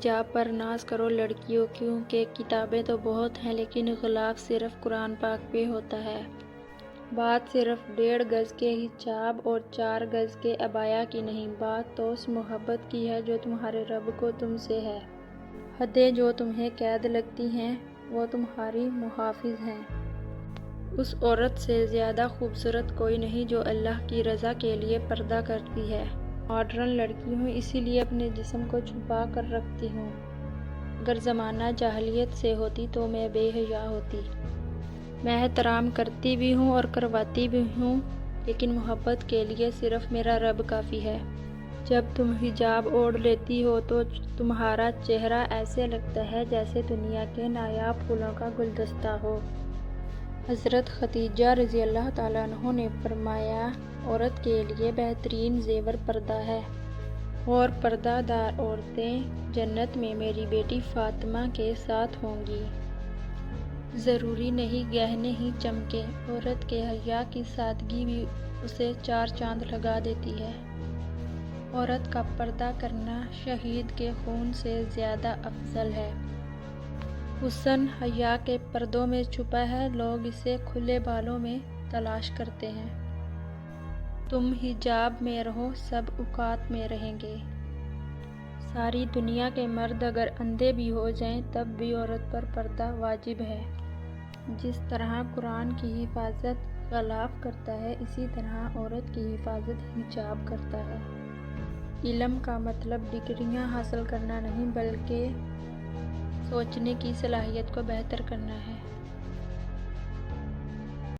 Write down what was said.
حجاب پر ناز کرو لڑکیوں، کیونکہ کتابیں تو بہت ہیں لیکن غلاف صرف قرآن پاک پہ ہوتا ہے۔ بات صرف 1.5 گز کے حجاب اور 4 گز کے عبایا کی نہیں، بات تو اس محبت کی ہے جو تمہارے رب کو تم سے ہے۔ حدیں جو تمہیں قید لگتی ہیں وہ تمہاری محافظ ہیں۔ اس عورت سے زیادہ خوبصورت کوئی نہیں جو اللہ کی رضا کے لیے پردہ کرتی ہے۔ ماڈرن لڑکی ہوں اسی لیے اپنے جسم کو چھپا کر رکھتی ہوں۔ اگر زمانہ جاہلیت سے ہوتی تو میں بے حیا ہوتی۔ میں احترام کرتی بھی ہوں اور کرواتی بھی ہوں، لیکن محبت کے لیے صرف میرا رب کافی ہے۔ جب تم حجاب اوڑھ لیتی ہو تو تمہارا چہرہ ایسے لگتا ہے جیسے دنیا کے نایاب پھولوں کا گلدستہ ہو۔ حضرت خدیجہ رضی اللہ تعالیٰ عنہا نے فرمایا، عورت کے لیے بہترین زیور پردہ ہے، اور پردہ دار عورتیں جنت میں میری بیٹی فاطمہ کے ساتھ ہوں گی۔ ضروری نہیں گہنے ہی چمکیں، عورت کے حیا کی سادگی بھی اسے 4 چاند لگا دیتی ہے۔ عورت کا پردہ کرنا شہید کے خون سے زیادہ افضل ہے۔ حسن حیا کے پردوں میں چھپا ہے، لوگ اسے کھلے بالوں میں تلاش کرتے ہیں۔ تم حجاب میں رہو، سب اوقات میں رہیں گے۔ ساری دنیا کے مرد اگر اندھے بھی ہو جائیں تب بھی عورت پر پردہ واجب ہے۔ جس طرح قرآن کی حفاظت غلاف کرتا ہے، اسی طرح عورت کی حفاظت حجاب کرتا ہے۔ علم کا مطلب ڈگریاں حاصل کرنا نہیں بلکہ سوچنے کی صلاحیت کو بہتر کرنا ہے۔